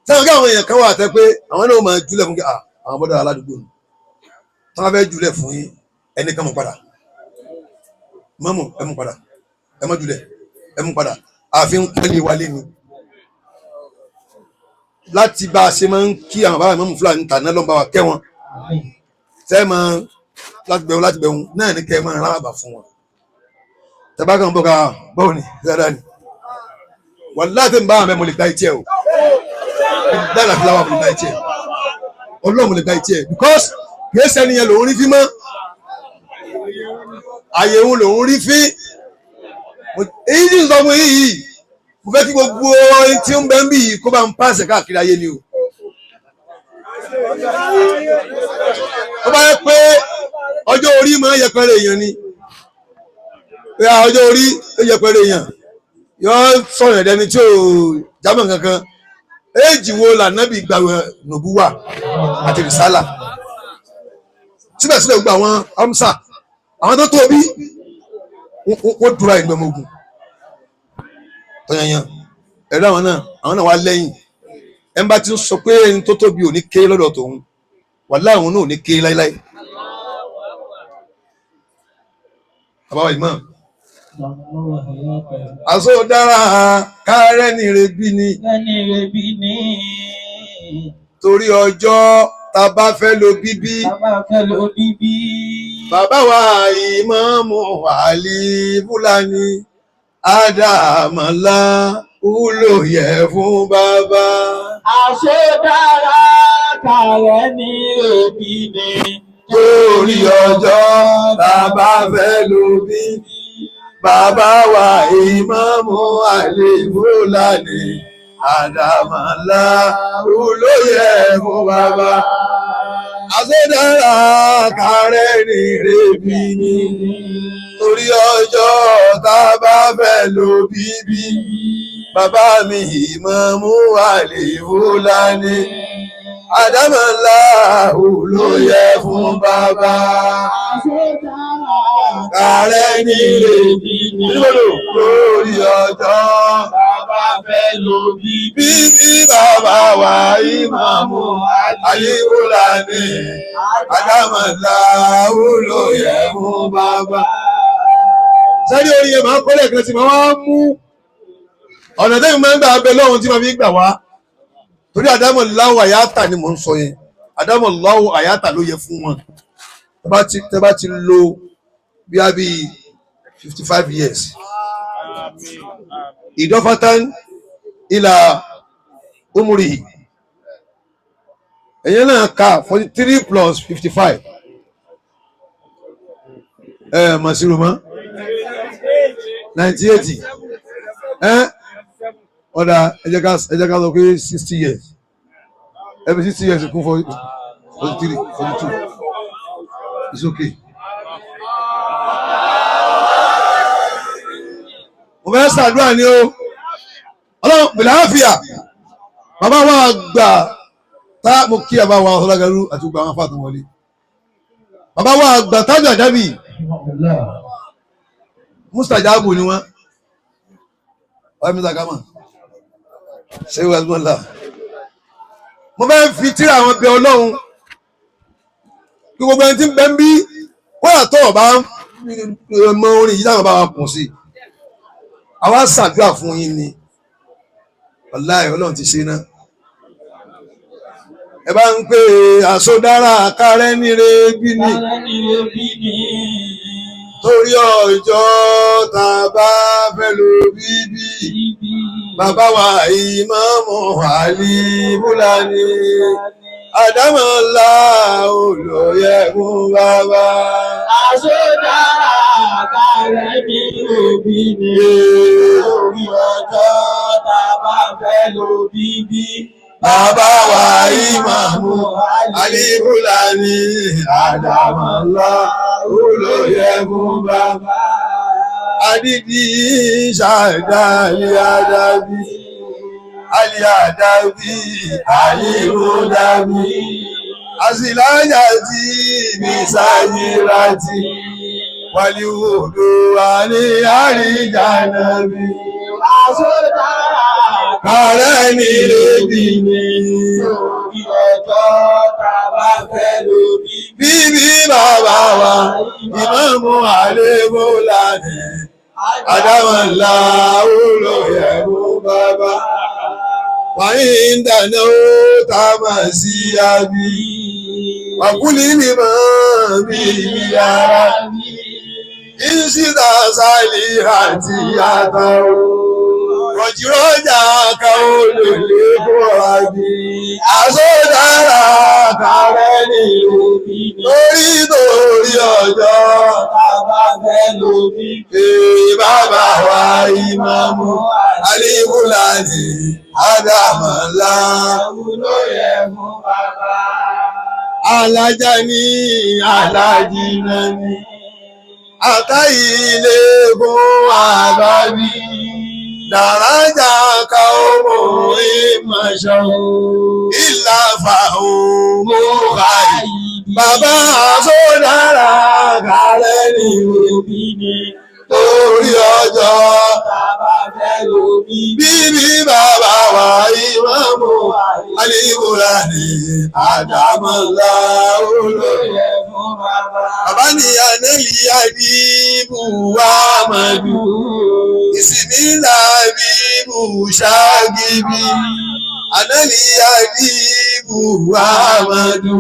táwọn káwọn èèyàn kan wà tẹ́ pé àwọn náà máa jùlẹ̀ fún kí àwọn bọ́dọ̀ aládùúgbò ni táwọn fẹ́ jùlẹ̀ fún yín ẹni kan mọ̀ padà mọ́mọ́ ẹ mú padà ẹ mọ́ jùlẹ̀ ẹ mú padà àfi ń pẹ́lẹ̀ wálé ni láti bá a ṣe máa ń kí àwọn bàbá ìmọ̀mù Fúlàní tà náà lọ́nà bá wa kẹ́ wọn tẹ́ máa láti bẹ̀rù náà ní kẹ́ ẹ máa rán àbà fún wọn tẹ́bá kan bọ́ ká bọ́ọ̀ ni dáadáa ni wà láti ń bá àmẹ́ mo lè gba etí ẹ̀ o dáadáa fi láwà mo lè gba etí ẹ̀ ọlọ́run mo lè gba etí ẹ̀ because kìí sẹ́ni yẹn lòún rí fí mọ́ àyè òun lòún rí fí èyí tí ń sọ fún yìí mo fẹ́ kí gbogbo orin tí ń bẹ ń bì yìí kó bá ń pàṣẹ káàkiri ayé ni o. ó bá yẹ pé ọjọ́ orí máa ń yẹpẹrẹ èèyàn ni pé ọjọ́ orí ó yẹpẹrẹ èèyàn yọ sọ̀rọ̀ ẹ̀dẹ́ni tí ò jámọ̀ kankan éèjì wo lànàbì gbàgbọ́ nùbúwà àti rìsálà síbẹ̀síbẹ̀ gbogbo àwọn amsa àwọn tó tóbi wọ́n dúra ìgbẹ́mọ̀ ogun tọ́yanyan ẹ̀rọ àwọn náà wá lẹ́yìn ẹ̀ ń bá ti ń sọ pé ẹni tó tóbi ò ní ké lọ́dọ̀ tòun wàláhì àwọn náà ò ní ké láíláí. àbáwá ìmọ̀ àṣọ dára kárẹ́ ní rebi ni torí ọjọ́ tá bá fẹ́ lo bíbí bàbá wa Ìmáàmù Àlí Fúlàní Àdàmọ́lá wúlò yẹ fún bàbá. Àṣedára kàrẹ́ ní òbí ni. Torí ọjọ́ tá bá fẹ́ lo bíbí. Bàbá wa Ìmáàmù Àlí Fúlàní Àdàmọ́lá wúlò yẹ fún bàbá. Àṣedára kàrẹ́ ní rèébí ni. Torí ọjọ́ tá bá fẹ́ lo bíbí. Bàbá mi Ìmáàmù Àlí Fúlàní Àdàmọ́lá wúlò yẹ fún bàbá. Kàrẹ́ ní rèébí ni. Torí ọjọ́ tá bá fẹ́ lo bíbí. Bàbá wa Ìmáàmù Àlí Fúlàní Àdàmọ́lá wúlò yẹ fún bàbá. Sẹ́ni orí yẹn máa ń kọ́lẹ̀ kan tí máa wá mú ọ̀nà tẹ́mi máa ń gbà abẹ lọ́hun tí máa fi gbà wá torí Àdámọ̀lá wàyátà ni mò ń sọ yẹn àdámọ̀ lọ́wọ́ àyàtà ló yẹ fún wọn tẹ́ bá ti lo bí a bí 55 years ìdọ́fátán ìlà umurihi ẹ̀yẹn náà ka 43 plus 55 màsírò mọ́ 98 ọ̀dà ẹ̀jẹ̀ ká sọ pé 60 years every 60 years kún 43 42 it's okay. mo fẹ́ ṣàdúrà ni o ọlọ́run pẹ̀lú àáfíà bàbá wa gbà tá mo kí bàbá wa ọ̀sọ́lágàrú àti gbogbo àwọn afáàtàn wọlé bàbá wa gbà tájú àjábì mustajabu ni wọn wàá mi sàkámà ṣé wàá gbọ́n là mo fẹ́ fi tíra àwọn bẹ ọlọ́run kí gbogbo ẹni tí ń bẹ ń bí kóyà tó ọba mọ orin yìí táwọn bá wa kùn sí àwa ṣàdúrà fún yín ni wàláhì ọlọ́run ti ṣe náà ẹ bá ń pè àsọdára kárẹ́ níre bí ni torí ọjọ́ tá a bá fẹ́ lò bíbí bàbá wa ìmáàmù Àlí Fúlàní àdámọ̀lá olóyè fún bàbá. àsọdára kárẹ́ níre bí ni torí ọjọ́ tá a bá fẹ́ lò bíbí. Bàbá wa ìmáàmù Àlí Fúlàní àdámọ̀lá olóyè fún bàbá. Adídì ṣàdáyé àdàbí Àlí àdàbí àyíwòdàbí àsìláyà tí mi sáyérátì wàlíwòdó wà ní àríjànàbí. àsọdára kárẹ́ níre bí ni torí ọjọ́ tá a bá fẹ́ lò bíbí. bíbí bàbá wa ìmáàmù Àlí Fúlàní àdámọ̀lá olóyè fún bàbá. wàyí ń dáná ó tá a máa sí àbí wàkúlì ní mọ́ mi yára ìṣìdá sálì àti àtàwọn rọ̀jìrọ̀jà ká olùlé fún àbí àsọdára kárẹ́ níre bí ni torí ọjọ́ tá a bá fẹ́ lò bíbí. bàbá wa ìmáàmù Àlí Fúlàní àdámọ̀lá olóyè fún bàbá. alájà ní alájì náà ní àtàyè ilé fún àbábí dàrájà ká ọmọ ìmọ̀ṣọ́ ìlà fàún mú àyè bàbá àsọdára kárẹ́ níre bí ni torí ọjọ́ tá a bá fẹ́ lò bíbí. bíbí bàbá wa ìmáàmù Àlí Fúlàní àdámọ̀lá olóyè. olóyè fún bàbá. Bàbá ni Ànẹ́lì Àbíbù wá mọ̀dù, ìsìnmí làbíbù ṣáàgìbì. Ànẹ́lì Àbíbù wá mọ̀dù,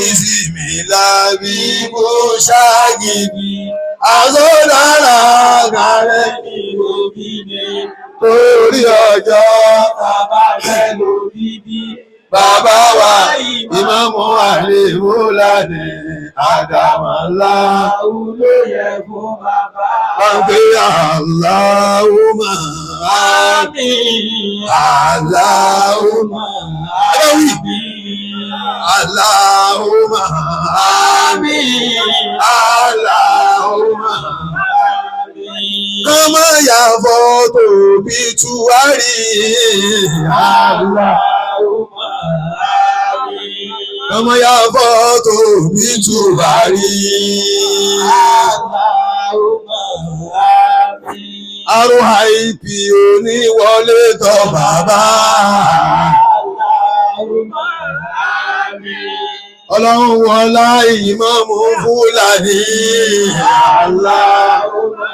ìsìnmí làbíbù ṣáàgìbì. Àsọdára kárẹ́ níre bí ni torí ọjọ́ tá a bá fẹ́ lò bíbí. bàbá wa ìmáàmù Àlí Fúlàní àdámọ̀lá. olóyè fún bàbá. Àgbé Allahumma àmín. Allahumma Allahumma àmín. Allahumma àmín. kọ́mọ ya fọ́tò bí tuwárì. Allahumma àmín. kọ́mọ ya fọ́tò bí tuwárì. Allahumma àmín. Àrùn àìpì oníwọlé tọ̀ bàbá. Allahumma àmín. Ọlọ́run wọlá ìmáàmù Fúlàní. Allahumma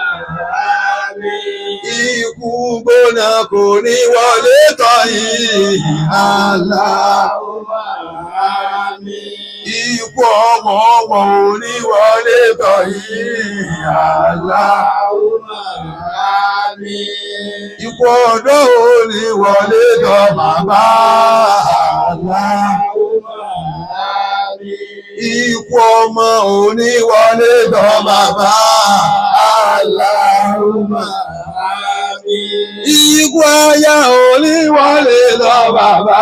àmín. Ikú gbóná kò ní wọlé tọ̀ yìí. Allahumma àmín. Ikú ọmọ ò ní wọlé tọ̀ yìí. Allahumma àmín. Ikú ọ̀dọ́ ò ní wọlé tọ̀ bàbá. Allahumma àmín. Ikú ọmọ ò ní wọlé tọ̀ bàbá. Allahumma àmín. Ikú aya ò ní wọlé tọ̀ bàbá.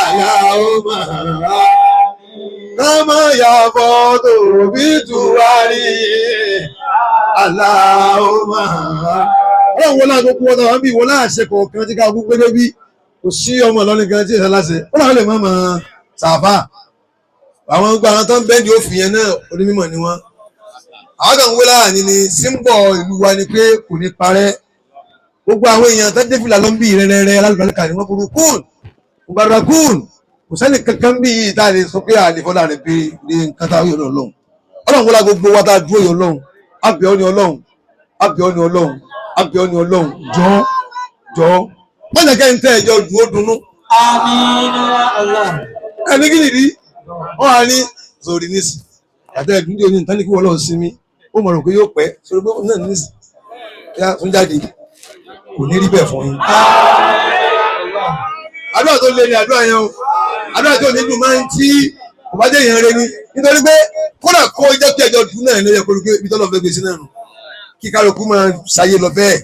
Allahumma àmín. Kama ya fọ́tò bí tuwari. Allahumma. Ọlọ́run wọlé àgbókú wọn náà wọ́n bí wọlé àṣẹ kọ̀ọ̀kan tí ká gbogbo gbé bí kò sí ọmọ lọ́nà kan tí ìṣẹ́ láṣẹ. Ó náà lè mọ́ mọ́ sàfà. Àwọn gbogbo àwọn tó ń bẹ́ẹ̀dì òfin yẹn náà onímọ̀ ni wọ́n. Àwọn kan ń wé láàánú ni símbọ̀ ìlú wa ni pé kò ní parẹ́. Gbogbo àwọn èèyàn tó dé fìlà ló ń bí rẹ́rẹ́rẹ́ alálùbáríkà ni wọ́n burú kún. Mubarakun. Kò sẹ́ni kankan bí yìí tá a lè sọ pé àlefọ́lá rẹ̀ pé ní nǹkan tá a yọ̀ lọ́hùn. Ọlọ́run wọlé gbogbo wa tá a dúró yọ̀ lọ́hùn. Àbẹ̀ ọ́ ni ọlọ́run. Àbẹ̀ ọ́ ni ọlọ́run. Àbẹ̀ ọ́ ni ọlọ́run. Jọ̀ọ́. Wọ́n jẹ́ kẹ́ ń tẹ́ ẹ̀jọ́ dùn ó dunnú. Àmín Allah. Ẹni kí nìdí? Wọ́n á ní sórí nísì. Àtẹ ẹ̀dùn díẹ̀ ní ìtàn ní kí wọ́n lọ sinmi. Ó mọ̀ rò pé yóò pẹ́ sórí pé náà nísì. Yá tún jáde. Kò ní rí bẹ́ẹ̀ fún yín. Àdúrà tó lé ní àdúrà yẹn o. Àdúrà tó ní dùn máa ń tí kò bá jẹ́ ìyẹn rẹ ni. Nítorí pé kódà kó jẹ́ kí ẹjọ́ dùn náà ló yẹ kó rí pé ibi tó lọ fẹ́ gbé sí náà nù. Kí kálukú máa ṣayé lọ bẹ́ẹ̀.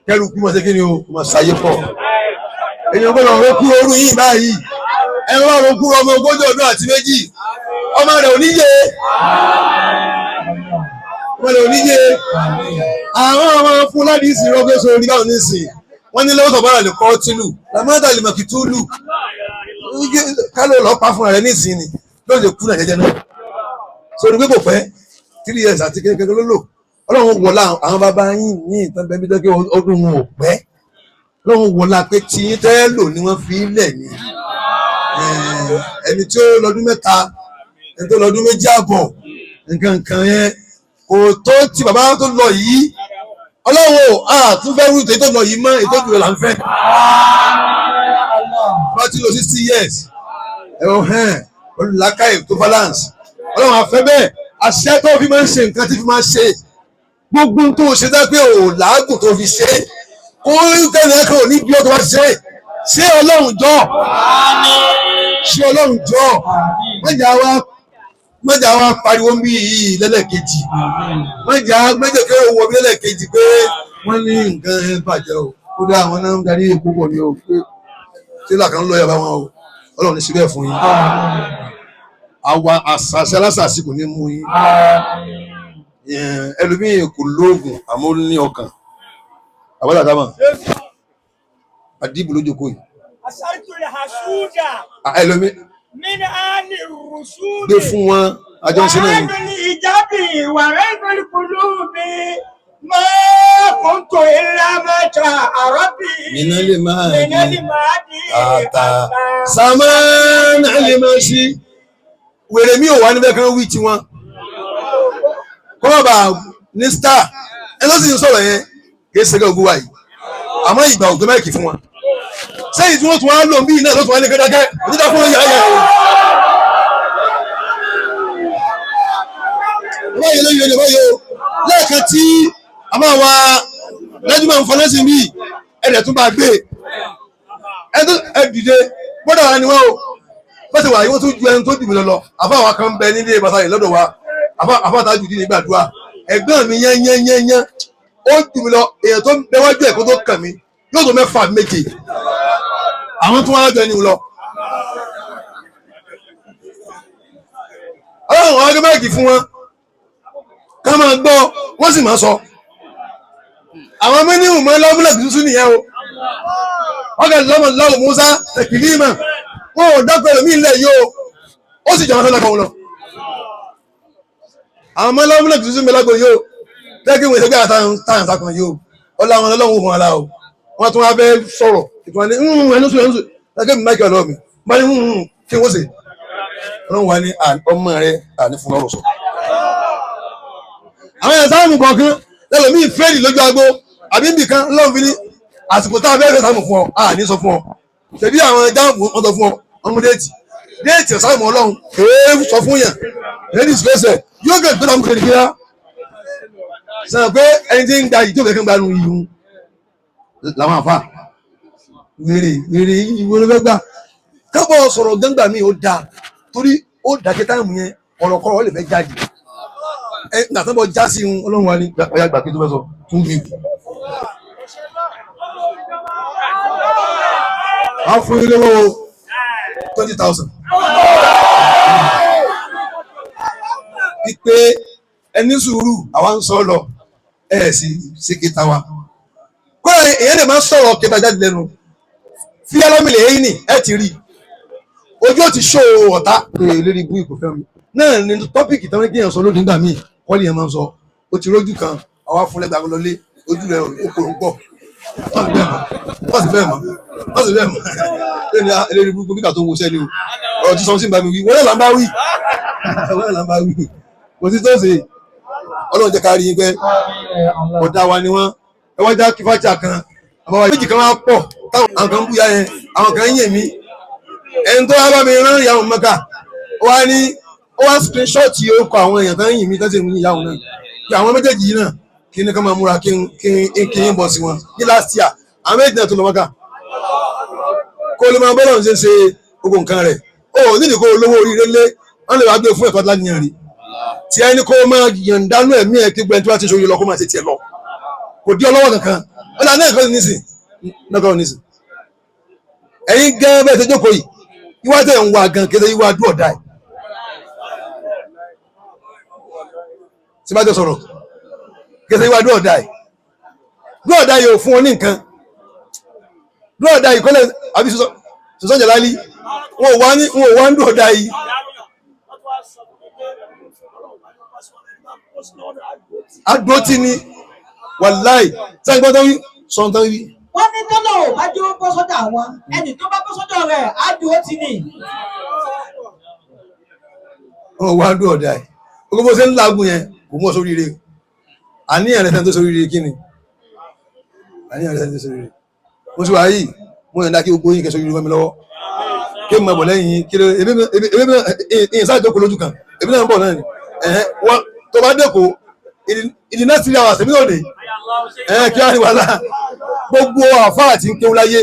Kẹ́rùkú máa ṣe kí ni o? Máa ṣayé pọ̀. Èèyàn gbọ́dọ̀ ọ̀rọ̀ kú orú yìí báyìí. Ẹ̀rọ ọ̀rọ̀ kú ọmọ 40 ọdún àti méjì. Ọmọ rẹ̀ ò ní yé. Ọmọ rẹ̀ ò ní yé. Àwọn ọmọ Fúlàní ìsìn rọ́gbé sórí báwọn nísìn. Wọ́n ní lọ́wọ́ sọ̀bára lè kọ́ tìlù. Lamọ́dà lè mọ̀kì tó lù. Kálọ̀ lọ pa fúnra rẹ̀ nísìn ni. Lọ́wọ́ lè kú náà jẹjẹ náà. Sori pé kò pẹ́ 3 years àti kékeré ló lò. Ọlọ́run wọlá àwọn bàbá yín ní ìtàn bẹ́ẹ̀ bí dọ́kẹ́ ọdún wọn ò pẹ́. Ọlọ́run wọlá pé tí yín tẹ́ lò ní wọ́n fi lẹ̀ ní. Ẹni tí ó lọ́dún 3, ẹni tó lọ́dún 2 àbọ̀, nǹkan yẹn kò tó ti bàbá tó lọ yìí. Ọlọ́run tún fẹ́ rú ètò lọ yìí mọ́ ètò ìjùlọ là ń fẹ́. Bá ti lò 60 years. Olùlàkàyè tó balance. Ọlọ́run àfẹ́ bẹ́ẹ̀ àṣẹ tó fi máa ń ṣe nǹkan tí fi máa ń ṣe. Gbogbo tó ṣe dá pé làágùn tó fi ṣe. Kó kẹ́lẹ́ kan ò ní bí ó tó bá ṣe. Ṣé Ọlọ́run jọ? Ṣé Ọlọ́run jọ? Mọ́jà wa pariwo ń bí yìí lẹ́lẹ́kejì. Mọ́jà kí ó wọ bí lẹ́lẹ́kejì pé wọ́n ní nǹkan ẹ̀ bàjẹ́ o. Ó dá àwọn náà ń darí epo pọ̀ ní o pé tí làkàn ń lọ yàrá wọn o. Ọlọ́run ní síbẹ̀ fún yín. Àwa àṣàṣe alásàásì kò ní mú yín. Ẹlòmíì kò lóògùn àmọ́ ó ní ọkàn. Àbọ̀dà dámà. Àdìbò ló jókòó yìí. Asartule hasuda. Ẹlòmíì. Min ani rusudi. Gbé fún wọn àjọ ń ṣe náà ni. Wàhálà ìjábì wàhálà kùlùmí. Má kúntù ilá mẹ́ta àrọ́bì. Minali mahdi. Minali mahdi. Ata. Samana alimashi. Wèrè mi ò wá níbẹ̀ kan wí tí wọn. Kọ́ọ̀bà ní star. Ẹ ló sì ń sọ̀rọ̀ yẹn. Kì í ṣe gẹ́ ogun wa yìí. Àmọ́ ìgbà ògbé máìkì fún wọn. Sẹ́yìn tí wọ́n tún wá lò bí iná ló tún wá ní kẹ́kẹ́ òtítà fún ọyà ayà rẹ̀. Báyìí ló yẹ báyìí o. Lẹ́ẹ̀kan tí a máa wá lẹ́jú máa ń fọlẹ́ sí mi, ẹ̀rẹ̀ tún bá gbé. Ẹ dìde, gbọ́dọ̀ wá ni wọ́n o. Bọ́sẹ̀ wà yíwọ́n tún ju ẹni tó dùn mí lọ. Àbá wa kan bẹ nílé bàtà yìí lọ́dọ̀ wa. Àbá ta jù dín ní gbàdúrà. Ẹ̀gbọ́n mi yán. Ó dùn mí lọ, èèyàn tó bẹ wájú ẹ̀ kó tó kàn mí. Yóò tó 6 méje. Àwọn tó wá jọ ẹni lọ. Ọlọ́run wọn gbé máìkì fún wọn. Ká máa gbọ́, wọ́n sì máa sọ. Àwọn mẹ́nìhùn mọ́ lọ́bùlẹ̀ tuntun nìyẹn o. Wọ́n kẹ́ lọ́mọ lọ́wọ́ Musa tẹ̀kìlímà. Wọ́n ò dákọ̀ ẹ̀lòmí ilẹ̀ yìí o. Ó sì jọba sọ́dọ̀ kan lọ. Àwọn mọ́ lọ́bùlẹ̀ tuntun mẹ́lágbó yìí o. Tẹ́kí wọn ìṣẹ́gbẹ́ àtàyàn sákan yìí o. Ọlọ́run ọlọ́run wọn ala o. Wọ́n tún wá fẹ́ sọ̀rọ̀. Ìtùwọ́n ní ẹnusù. Ẹgbẹ́ mi máìkì ọlọ́ọ̀ mi. Bá ní kí wọ́n ṣe. Ọlọ́run wa ní ọmọ rẹ̀ àní fún ọrọ̀ sọ. Àwọn ẹ̀sán àmì kọ̀ọ̀kan lẹ́lòmíì fẹ́ẹ̀lì lójú agbo àbí nìkan lọ́wọ́ fi ní àsìkò tá a fẹ́ẹ́ sàmù fún ọ ní sọ fún ọ tẹ̀bí àwọn jáàmù wọn sọ fún ọ ọmọ déètì ọ̀sàmù ọlọ́run èé sọ fún yàn lẹ́dí ìsúlẹ̀sẹ̀ yóò gẹ̀ gbẹ́dọ̀ mú kékeré sọ pé ẹni tí ń gba yìí tó fẹ́ kí n gba nu yìí làwọn àfa wèrè ìwé ló fẹ́ gbà kábọ̀ sọ̀rọ̀ gbẹ́ngbà mi ò dáa torí ó dàkẹ́ táìmù yẹn ọ̀rọ̀kọ̀rọ̀ ó lè fẹ́ jáde ẹ nàtọ́bọ̀ já sí un ọlọ́run wa ní ọ̀yà gbà kí tó fẹ́ sọ tún bí. a fún ilé wo 20,000. pípé ẹni sùúrù àwa ń sọ lọ ẹ sì ṣe kíta wa kódà èyàn lè máa sọ̀rọ̀ kíta jáde lẹ́nu fi ẹlọ́mìlẹ̀ èyí ni ẹ ti rí ojú ò ti ṣó ọ̀tá lórí ibú ìkòfẹ́ mi náà ni tọ́pìkì tán kí èèyàn sọ lónìí nígbà míì kọ́lì yẹn máa ń sọ ó ti rójú kan àwa fún lẹ́gbàá lọlé ojú rẹ̀ ó kòrò pọ̀ bẹ́ẹ̀ mọ́ lónìí eléré burúkú bí kà tó ń wo sẹ́ni o ọ̀rọ̀ tí sọ́n sí bá mi wí wọ́n náà là ń bá wí kò sí tó ṣe ọlọ́run jẹ́ ká rí yín pé ọ̀dà wa ni wọ́n ẹ wá já kífájà kan àbáwá méjì kan wá pọ̀ táwọn àwọn kan ń búya yẹn àwọn kan ń yè mí ẹni tó wá bá mi rán ìyàwó mẹ́ka ó wá screenshot orúkọ àwọn èèyàn kan ń yìn mí tó ṣe ń ìyàwó náà pé àwọn méjèèjì yìí náà kí ni ká máa múra kí n bọ̀ sí wọn ní last year àwọn méjì náà tó lọ mọ́ká kó ló máa bọ́lọ̀ ṣe ṣe gbogbo nǹkan rẹ̀ ó nídìí kó olówó oríire lé wọ́n lè wá gbé fún ẹ̀kọ́ láníyàn rí tí ẹni kó máa yàndánú ẹ̀mí ẹ̀ kí gbẹ́ni tó bá ti ṣòye lọ kó máa ṣe tiẹ̀ lọ kò dí ọlọ́wọ́ kankan ọ̀dà náà kọ́ nísìn ẹ̀yin gan bẹ́ẹ̀ tó jókòó yìí ìwà tẹ̀ ń wá gan kéde ìwà dúọ̀ dáì tí bá jọ sọ̀rọ̀ kéde ìwà dúọ̀ dáì yóò fún ọ ní nǹkan dúọ̀ dáì kọ́lẹ̀ àbí sọ́sọ́ jàlálí wọn ò wá ń dúọ̀ dáì agbótí ni wàláì sáà gbọ́dọ̀ wí sọ̀tàn wí. wọ́n ní tọ́lọ̀ ò bá jẹ́ ó bọ́ sọ́dọ̀ àwọn ẹni tó bá bọ́ sọ́dọ̀ rẹ̀ á dúró tì ní. wọn wá ń dún ọ̀dà ẹ̀ gbogbo bó ṣe ń lágùn yẹn kò mú ọ sóríire àníyàn rẹ̀ tó sóríire kí ni àníyàn rẹ̀ tó sóríire mo sì wá yìí mo yàn dá kí gbogbo yín kẹ́ sóríire mi lọ́wọ́ kí n máa bọ̀ lẹ́yìn yín kí ebi ìyìn sáà jókòó lójú kan ebi náà ń bọ̀ náà ni wọ́n tó bá dẹ́kọ̀ ìdí náà sí àwọn àṣẹmí òde kí wọ́n ní wàhálà gbogbo àfáà tí ń kéwú láyé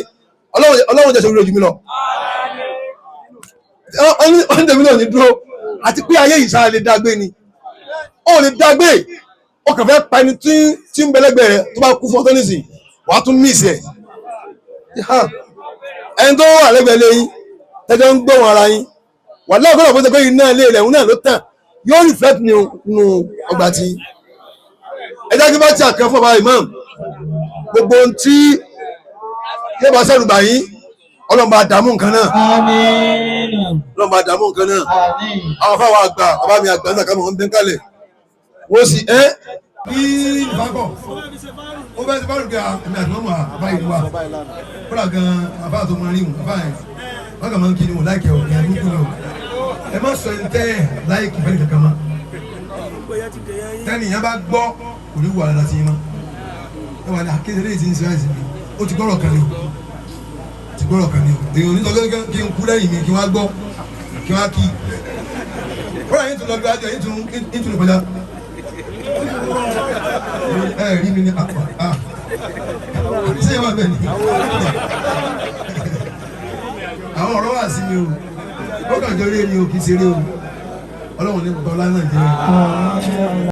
ọlọ́run jẹ́ sóríire jù mí lọ ọ̀hún tẹ̀mí náà ní dúró àti pé ayé yìí sára lè dágbé ni ó lè dágbé ó kàn fẹ́ pa ẹni tí ń bẹ̀lẹ́gbẹ̀ rẹ̀ tó bá kú fún ọtọ́ nísìn wàá tún mísì ẹ̀ ẹni tó wà lẹ́gbẹ̀ẹ́ lẹ́yìn tẹ́jọ́ ń gbóhùn ara yín wà lọ́ọ̀kọ́ lọ́pọ̀ pé iná ilé rẹ̀ náà ló tàn yóò reflect nínú ọgbà tí ẹjọ́ kí bá ti àkàn fún ọba imam gbogbo ohun tí yóò bá sẹ́rù bà yín ọlọ́mọ àdàmú nǹkan náà ọlọ́mọ àdàmú nǹkan náà àwọn afáwọn àgbà bàbá mi àgbà náà kàmọ́ ń bẹ́ kálẹ̀ wọ́n sì bí ìfàkọ̀ ó bẹ́ẹ̀ ti bá rùkẹ́ àmì àdúgbò àbá ìlú wa kódà gan àbá tó mọ rí wọn àbá yẹn wọ́n kà máa ń kí ni wọn láìkẹ́ ọ̀ ní àdúgbò náà ẹ má sọ ẹni tẹ́ ẹ̀ láìkì fẹ́ẹ́ kankan mọ́ tẹ́ni ìyẹn bá gbọ́ kò ní wà láti yín mọ́ ẹ wà ní akéde ti ń sọ àìsàn mi ó ti gbọ́rọ̀ kan ni ti gbọ́rọ̀ kan ni èèyàn ò ní sọ pé kí n kú lẹ́yìn mi kí wọ́n á gbọ́ kí wọ́n á kí kódà yín tún lọ bí wájú yín tún lọ kọjá ẹ rí mi ní ṣé ẹ wà bẹ́ẹ̀ ni àwọn ọ̀rọ̀ wà sí mi o ó kàn jọ rí ẹni o kì í ṣeré o ọlọ́run ní bọ́lá náà jẹ́